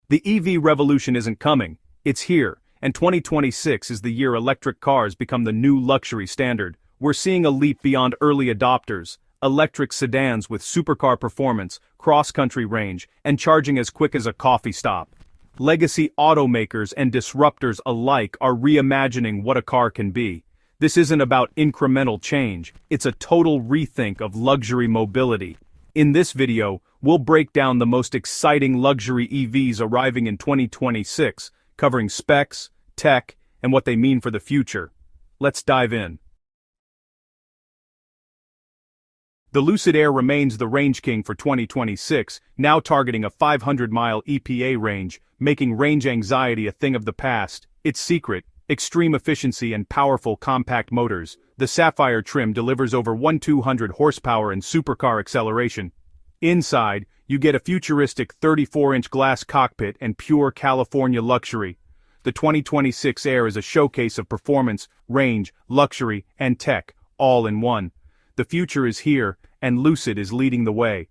The EV revolution isn't coming, it's here, and 2026 is the year electric cars become the new luxury standard. We're seeing a leap beyond early adopters, electric sedans with supercar performance, cross-country range, and charging as quick as a coffee stop. Legacy automakers and disruptors alike are reimagining what a car can be. This isn't about incremental change, it's a total rethink of luxury mobility. In this video, we'll break down the most exciting luxury EVs arriving in 2026, covering specs, tech, and what they mean for the future. Let's dive in. The Lucid Air remains the range king for 2026, now targeting a 500-mile EPA range, making range anxiety a thing of the past. Its secret: extreme efficiency and powerful compact motors. The Sapphire trim delivers over 1,200 horsepower and supercar acceleration. Inside, you get a futuristic 34-inch glass cockpit and pure California luxury. The 2026 Air is a showcase of performance, range, luxury, and tech, all in one. The future is here, and Lucid is leading the way.